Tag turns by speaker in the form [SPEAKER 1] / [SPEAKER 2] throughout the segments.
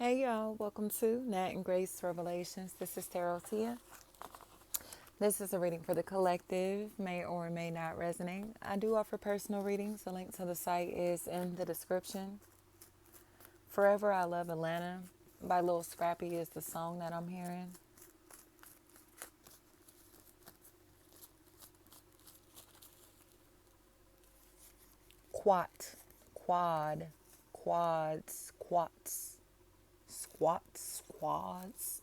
[SPEAKER 1] Hey y'all, welcome to Nat and Grace Revelations. This is Tarot Tia. This is a reading for the collective, may or may not resonate. I do offer personal readings. The link to the site is in the description. Forever I Love Atlanta by Lil Scrappy is the song that I'm hearing. Quat, quad, quads, quats, squats, squads.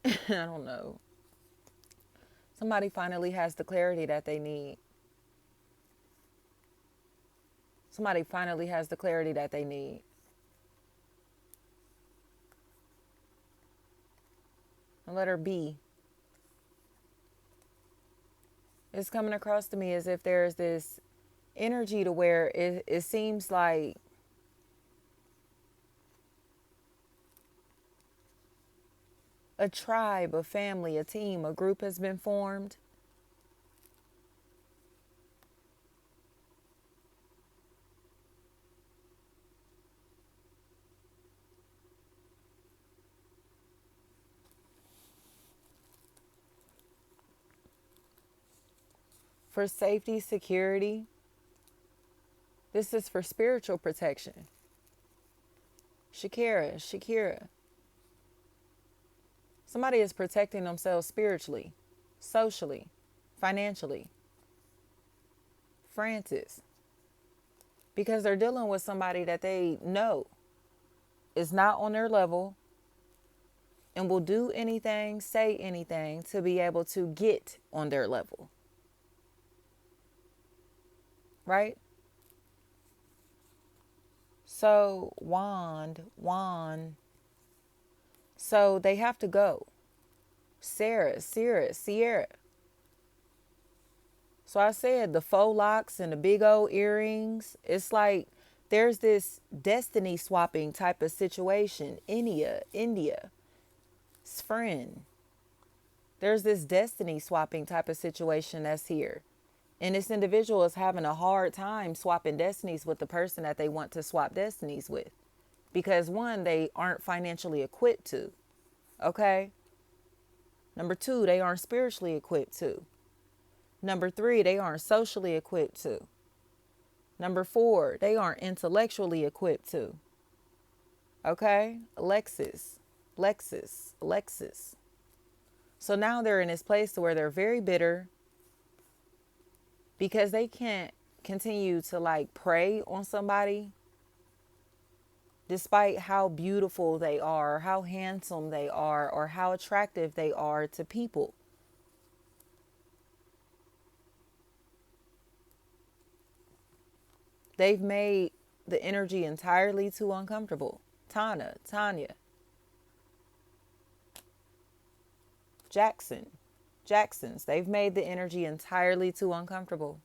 [SPEAKER 1] I don't know. Somebody finally has the clarity that they need. Somebody finally has the clarity that they need. And let her be. It's coming across to me as if there's this energy to where it seems like a tribe, a family, a team, a group has been formed. For safety, security. This is for spiritual protection. Shakira. Somebody is protecting themselves spiritually, socially, financially. Francis. Because they're dealing with somebody that they know is not on their level and will do anything, say anything to be able to get on their level. Right? So, wand. So they have to go. Sierra. So I said the faux locks and the big old earrings. It's like there's this destiny swapping type of situation. India. Friend. There's this destiny swapping type of situation that's here. And this individual is having a hard time swapping destinies with the person that they want to swap destinies with. Because one, they aren't financially equipped to. Okay? Number two, they aren't spiritually equipped to. Number three, they aren't socially equipped to. Number four, they aren't intellectually equipped to. Okay? Lexus. So now they're in this place where they're very bitter because they can't continue to like prey on somebody despite how beautiful they are, how handsome they are, or how attractive they are to people. They've made the energy entirely too uncomfortable. Tanya, Jacksons, they've made the energy entirely too uncomfortable.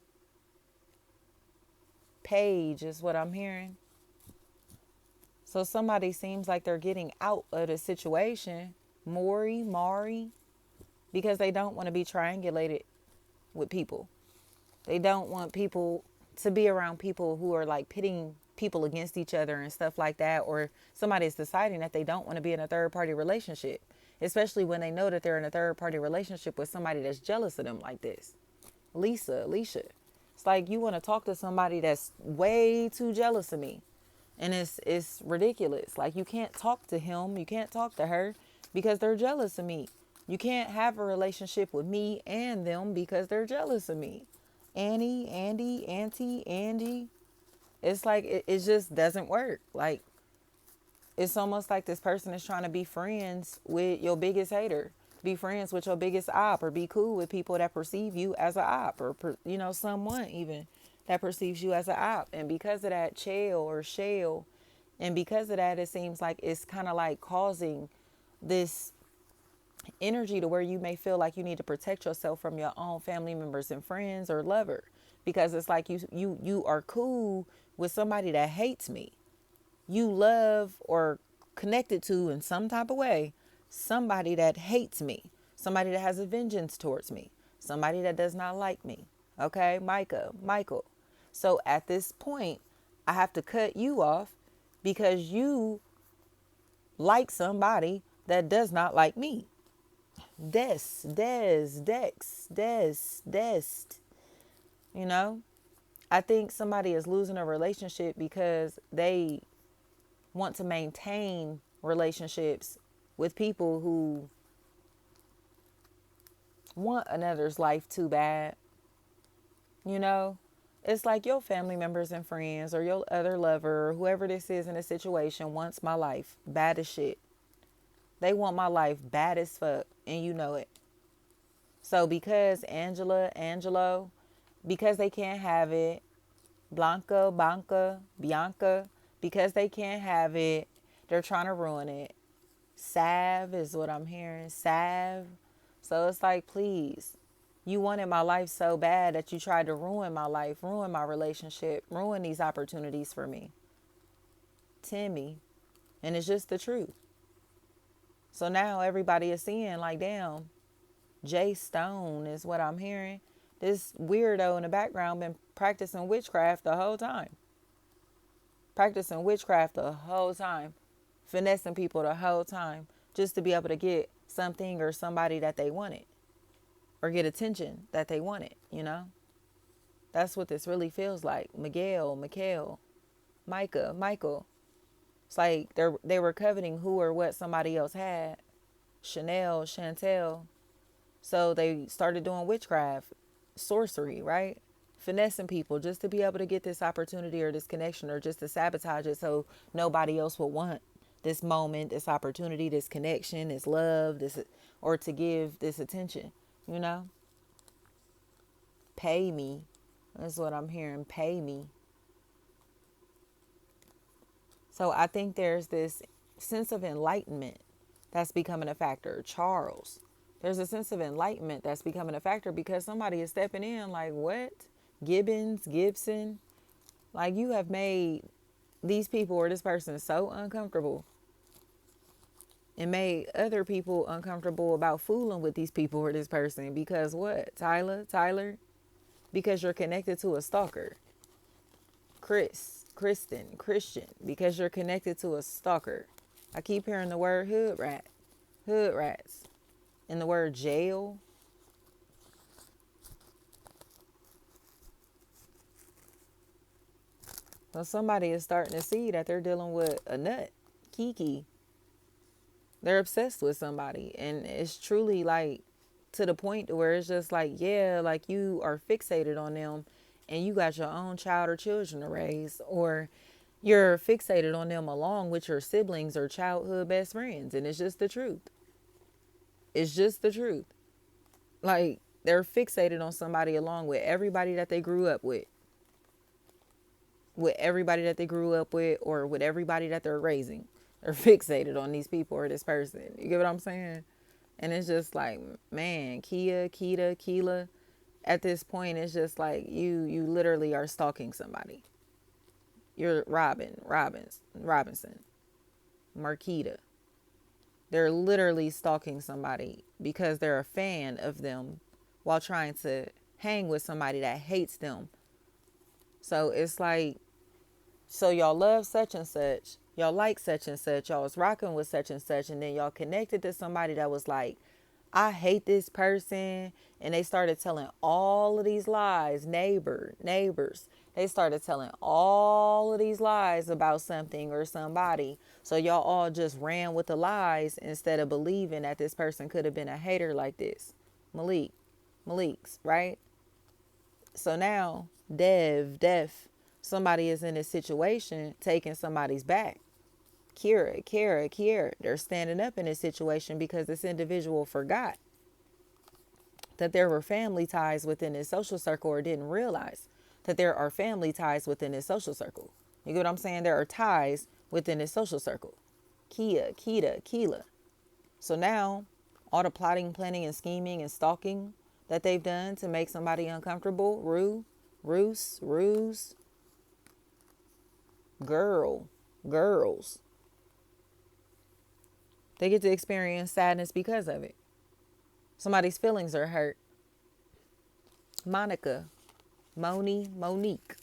[SPEAKER 1] Paige is what I'm hearing. So somebody seems like they're getting out of the situation. Mari, because they don't want to be triangulated with people. They don't want people to be around people who are like pitting people against each other and stuff like that. Or somebody's deciding that they don't want to be in a third party relationship, especially when they know that they're in a third party relationship with somebody that's jealous of them like this. Alicia. It's like you want to talk to somebody that's way too jealous of me. And it's ridiculous. Like you can't talk to him, you can't talk to her because they're jealous of me. You can't have a relationship with me and them because they're jealous of me. Andy, Auntie, Angie. It's like it just doesn't work. Like it's almost like this person is trying to be friends with your biggest hater, be friends with your biggest op, or be cool with people that perceive you as a op, or someone even that perceives you as a op. And because of that shell, and because of that, it seems like it's kind of like causing this energy to where you may feel like you need to protect yourself from your own family members and friends or lover, because it's like you are cool with somebody that hates me. You love or connected to in some type of way somebody that hates me, somebody that has a vengeance towards me, somebody that does not like me. Okay, Michael. So at this point, I have to cut you off because you like somebody that does not like me. Dest. You know, I think somebody is losing a relationship because they want to maintain relationships with people who want another's life too bad. You know, it's like your family members and friends or your other lover or whoever this is in a situation wants my life bad as shit. They want my life bad as fuck, and you know it. So because Angelo, because they can't have it, Bianca, because they can't have it, they're trying to ruin it. Salve is what I'm hearing. Salve. So it's like, please, you wanted my life so bad that you tried to ruin my life, ruin my relationship, ruin these opportunities for me. Timmy. And it's just the truth. So now everybody is seeing like, damn, Jay Stone is what I'm hearing. This weirdo in the background been practicing witchcraft the whole time. Practicing witchcraft the whole time. Finessing people the whole time. Just to be able to get something or somebody that they wanted. Or get attention that they wanted, you know? That's what this really feels like. Michael. Michael. It's like they were coveting who or what somebody else had. Chantel. So they started doing witchcraft, sorcery, right? Finessing people just to be able to get this opportunity or this connection or just to sabotage it so nobody else will want this moment, this opportunity, this connection, this love, this, or to give this attention, you know? Pay me. That's what I'm hearing. Pay me. So I think there's this sense of enlightenment that's becoming a factor. Charles. There's a sense of enlightenment that's becoming a factor because somebody is stepping in like, what? Gibson. Like, you have made these people or this person so uncomfortable and made other people uncomfortable about fooling with these people or this person because what? Tyler? Because you're connected to a stalker. Christian, because you're connected to a stalker. I keep hearing the word hood rats, and the word jail. So somebody is starting to see that they're dealing with a nut, Kiki. They're obsessed with somebody, and it's truly like to the point where it's just like, yeah, like you are fixated on them and you got your own child or children to raise, or you're fixated on them along with your siblings or childhood best friends. And it's just the truth. It's just the truth. Like, they're fixated on somebody along with everybody that they grew up with everybody that they grew up with, or with everybody that they're raising. They're fixated on these people or this person. You get what I'm saying? And it's just like, man, Keela. At this point, it's just like you literally are stalking somebody. You're Robinson, Marquita. They're literally stalking somebody because they're a fan of them while trying to hang with somebody that hates them. So it's like, so y'all love such and such, y'all like such and such, y'all was rocking with such and such, and then y'all connected to somebody that was like, I hate this person, and they started telling all of these lies. Neighbors, they started telling all of these lies about something or somebody. So y'all all just ran with the lies instead of believing that this person could have been a hater like this. Malik's, right? So now, Def, somebody is in a situation taking somebody's back. Kira, they're standing up in this situation because this individual forgot that there were family ties within his social circle, or didn't realize that there are family ties within his social circle. You get what I'm saying? There are ties within his social circle. Keela. So now, all the plotting, planning, and scheming and stalking that they've done to make somebody uncomfortable, ruse, girls. They get to experience sadness because of it. Somebody's feelings are hurt. Monica, Monique.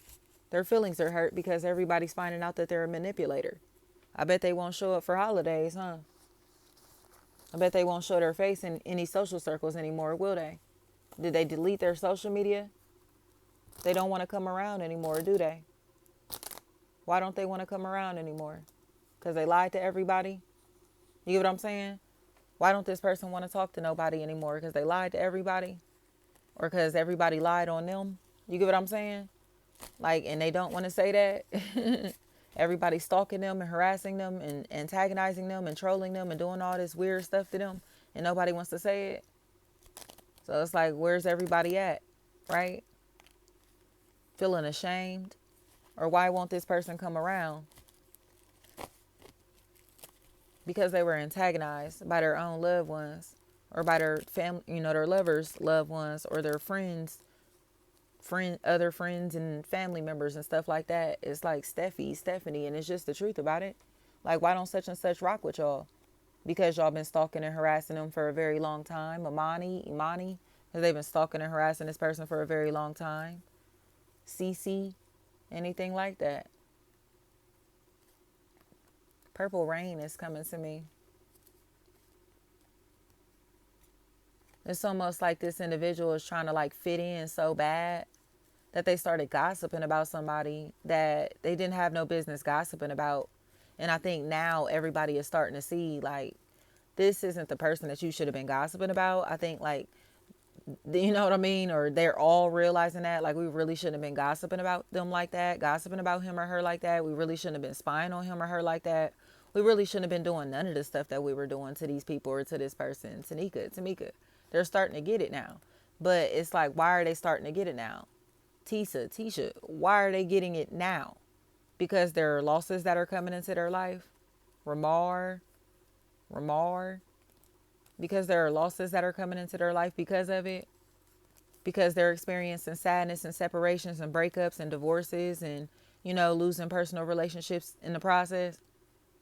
[SPEAKER 1] Their feelings are hurt because everybody's finding out that they're a manipulator. I bet they won't show up for holidays, huh? I bet they won't show their face in any social circles anymore, will they? Did they delete their social media? They don't want to come around anymore, do they? Why don't they want to come around anymore? Because they lied to everybody? You get what I'm saying? Why don't this person want to talk to nobody anymore? Because they lied to everybody? Or because everybody lied on them? You get what I'm saying? Like, and they don't want to say that. Everybody stalking them and harassing them and antagonizing them and trolling them and doing all this weird stuff to them. And nobody wants to say it. So it's like, where's everybody at? Right? Feeling ashamed? Or why won't this person come around? Because they were antagonized by their own loved ones. Or by their family, their lovers' loved ones. Or their other friends and family members and stuff like that. It's like Stephanie, and it's just the truth about it. Like, why don't such and such rock with y'all? Because y'all been stalking and harassing them for a very long time. Imani, because they've been stalking and harassing this person for a very long time. Cece, anything like that. Purple rain is coming to me. It's almost like this individual is trying to like fit in so bad that they started gossiping about somebody that they didn't have no business gossiping about. And I think now everybody is starting to see like, this isn't the person that you should have been gossiping about. I think like, you know what I mean? Or they're all realizing that like, we really shouldn't have been gossiping about them like that, gossiping about him or her like that. We really shouldn't have been spying on him or her like that. We really shouldn't have been doing none of the stuff that we were doing to these people or to this person. Tamika. They're starting to get it now. But it's like, why are they starting to get it now? Tisha, why are they getting it now? Because there are losses that are coming into their life. Ramar. Because there are losses that are coming into their life because of it. Because they're experiencing sadness and separations and breakups and divorces and, losing personal relationships in the process.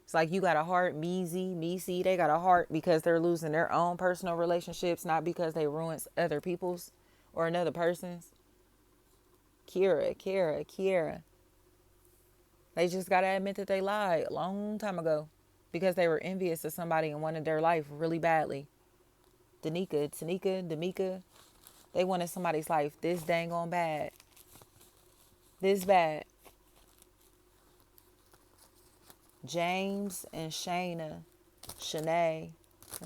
[SPEAKER 1] It's like you got a heart, Measy, they got a heart because they're losing their own personal relationships, not because they ruined other people's or another person's. Kiera. They just got to admit that they lied a long time ago because they were envious of somebody and wanted their life really badly. Damika, they wanted somebody's life this dang on bad. This bad. James and Shanae,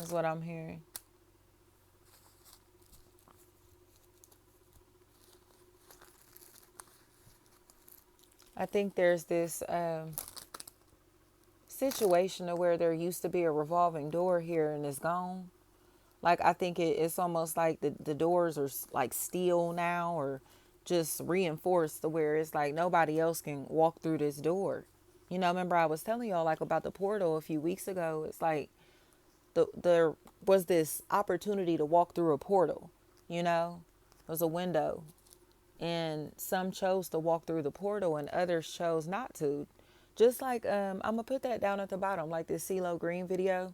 [SPEAKER 1] is what I'm hearing. I think there's this situation where there used to be a revolving door here and it's gone. Like, I think it's almost like the doors are like steel now or just reinforced to where it's like nobody else can walk through this door. Remember I was telling y'all like about the portal a few weeks ago. It's like there was this opportunity to walk through a portal, It was a window. And some chose to walk through the portal and others chose not to. Just like, I'm going to put that down at the bottom, like this CeeLo Green video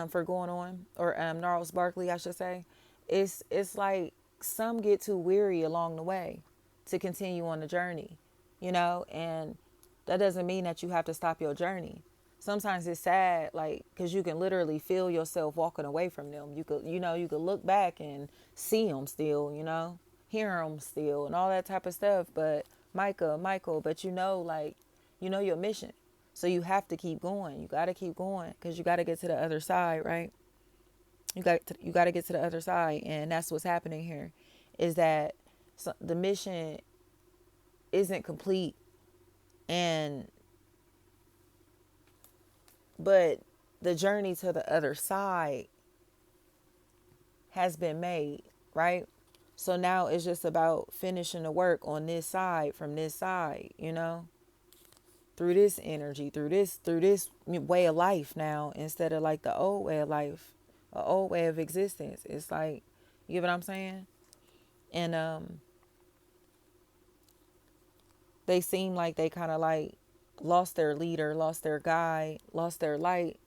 [SPEAKER 1] for going on, or Gnarls Barkley, I should say. It's like some get too weary along the way to continue on the journey, and that doesn't mean that you have to stop your journey. Sometimes it's sad, like, because you can literally feel yourself walking away from them. You could look back and see them still, hear them still and all that type of stuff. But Michael, but your mission. So you have to keep going. You got to keep going because you got to get to the other side, right? You got to get to the other side. And that's what's happening here is that the mission isn't complete. But the journey to the other side has been made, right? So now it's just about finishing the work on this side, from this side, through this energy, through this way of life now, instead of like the old way of life, an old way of existence. It's like, you get what I'm saying? And they seem like they kind of like lost their leader, lost their guide, lost their light,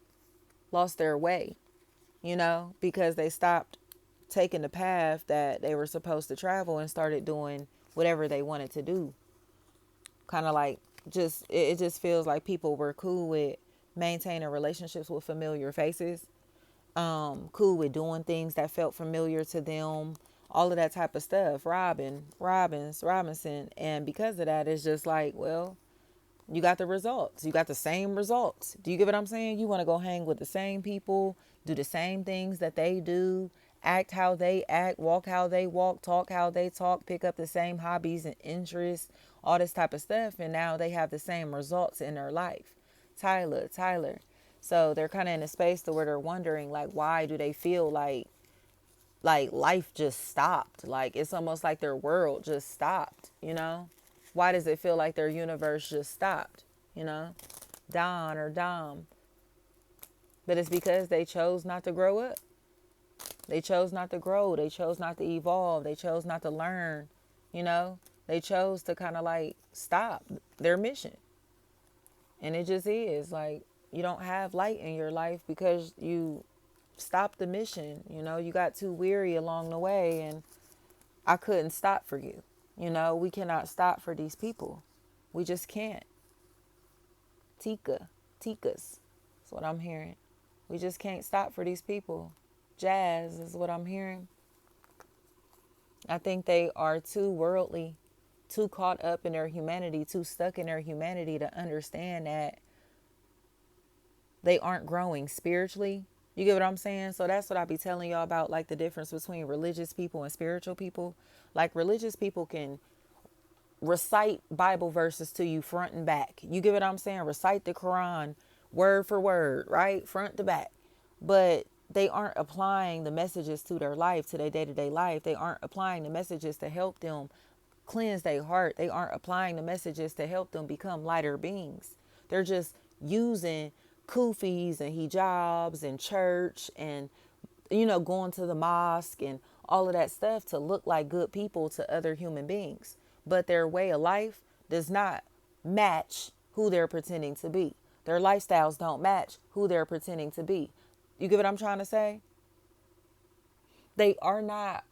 [SPEAKER 1] lost their way, because they stopped taking the path that they were supposed to travel and started doing whatever they wanted to do. Kind of like it just feels like people were cool with maintaining relationships with familiar faces, cool with doing things that felt familiar to them, all of that type of stuff. Robinson. And because of that, it's just like, well, you got the results. You got the same results. Do you get what I'm saying? You want to go hang with the same people, do the same things that they do, act how they act, walk how they walk, talk how they talk, pick up the same hobbies and interests, all this type of stuff. And now they have the same results in their life. Tyler. So they're kind of in a space to where they're wondering, like, why do they feel like life just stopped? Like, it's almost like their world just stopped, you know? Why does it feel like their universe just stopped, you know? Don or Dom. But it's because they chose not to grow up. They chose not to grow. They chose not to evolve. They chose not to learn, you know? They chose to kind of like stop their mission. And it just is like, you don't have light in your life because you stopped the mission. You know, you got too weary along the way, and I couldn't stop for you. You know, we cannot stop for these people. We just can't. Tikas. That's what I'm hearing. We just can't stop for these people. Jazz is what I'm hearing. I think they are too worldly, too caught up in their humanity, too stuck in their humanity to understand that they aren't growing spiritually. You get what I'm saying? So that's what I be telling y'all about, like the difference between religious people and spiritual people. Like religious people can recite Bible verses to you front and back. You get what I'm saying? Recite the Quran word for word, right? Front to back. But they aren't applying the messages to their life, to their day-to-day life. They aren't applying the messages to help them cleanse their heart. They aren't applying the messages to help them become lighter beings. They're just using kufis and hijabs and church and, you know, going to the mosque and all of that stuff to look like good people to other human beings. But their way of life does not match who they're pretending to be. Their lifestyles don't match who they're pretending to be. You get what I'm trying to say? They are not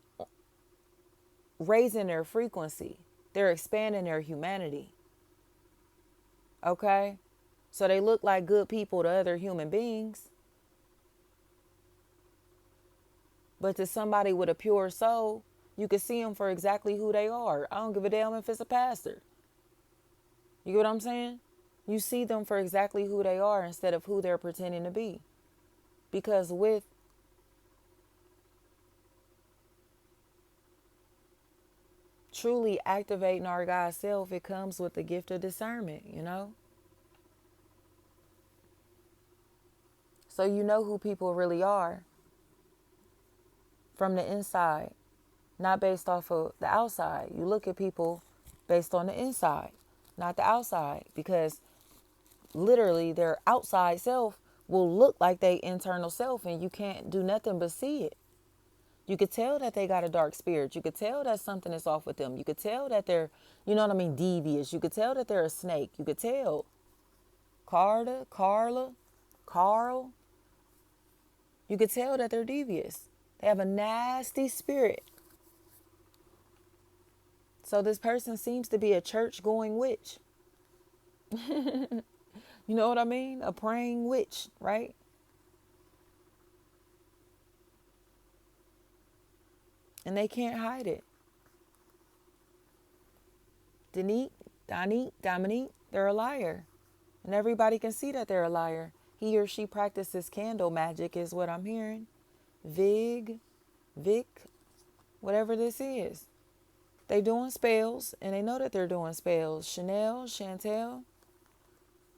[SPEAKER 1] raising their frequency. They're expanding their humanity. Okay? So they look like good people to other human beings. But to somebody with a pure soul, you can see them for exactly who they are. I don't give a damn if it's a pastor. You get what I'm saying? You see them for exactly who they are instead of who they're pretending to be. Because with truly activating our God self, it comes with the gift of discernment, you know? So you know who people really are from the inside, not based off of the outside. You look at people based on the inside, not the outside, because literally their outside self will look like their internal self, and you can't do nothing but see it. You could tell that they got a dark spirit. You could tell that something is off with them. You could tell that they're, you know what I mean, devious. You could tell that they're a snake. You could tell. Carl. You could tell that they're devious. They have a nasty spirit. So this person seems to be a church-going witch. You know what I mean? A praying witch, right? And they can't hide it. Dominique, they're a liar. And everybody can see that they're a liar. He or she practices candle magic is what I'm hearing. Vic, whatever this is. They doing spells, and they know that they're doing spells. Chantel.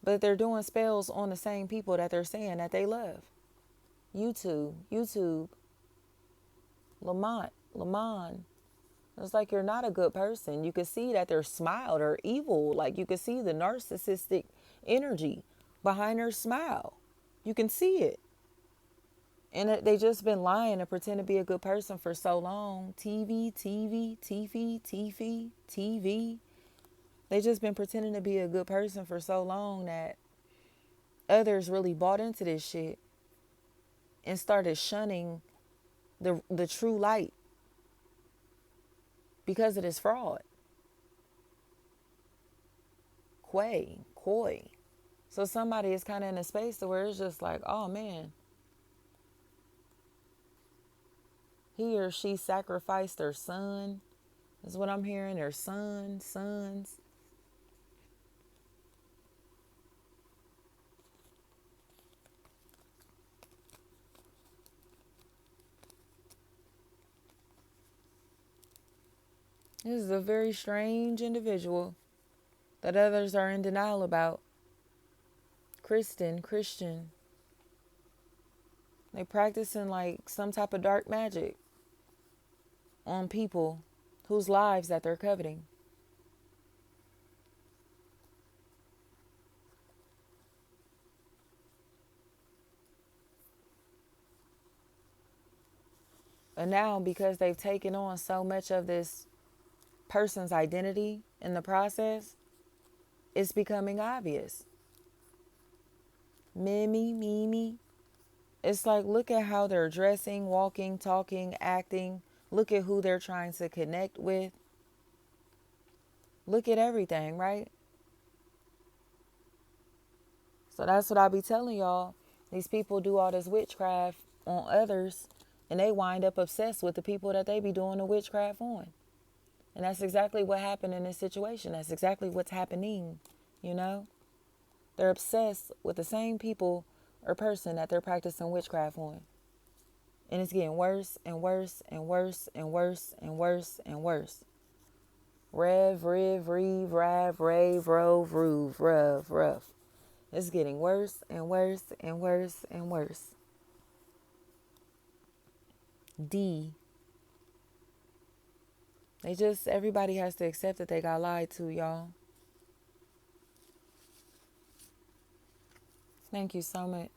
[SPEAKER 1] But they're doing spells on the same people that they're saying that they love. YouTube. Lamont. It's like you're not a good person. You can see that their smile, they're evil. Like you can see the narcissistic energy behind her smile. You can see it. And they just been lying to pretend to be a good person for so long. TV. They just been pretending to be a good person for so long that others really bought into this shit and started shunning the true light because of this fraud. Coy. It's So somebody is kind of in a space to where it's just like, oh man, he or she sacrificed their son, is what I'm hearing. Their sons. This is a very strange individual that others are in denial about. Christian. They practicing like some type of dark magic on people whose lives that they're coveting. And now, because they've taken on so much of this person's identity in the process, it's becoming obvious. Mimi. It's like, look at how they're dressing, walking, talking, acting. Look at who they're trying to connect with. Look at everything, right? So that's what I be telling y'all. These people do all this witchcraft on others, and they wind up obsessed with the people that they be doing the witchcraft on. And that's exactly what happened in this situation. That's exactly what's happening, you know? They're obsessed with the same people or person that they're practicing witchcraft on. And it's getting worse and worse and worse and worse and worse and worse. Rev, riv, reeve, rav, rave, rove, roove, ruv, ruff. It's getting worse and worse and worse and worse. D. Everybody has to accept that they got lied to, y'all. Thank you so much.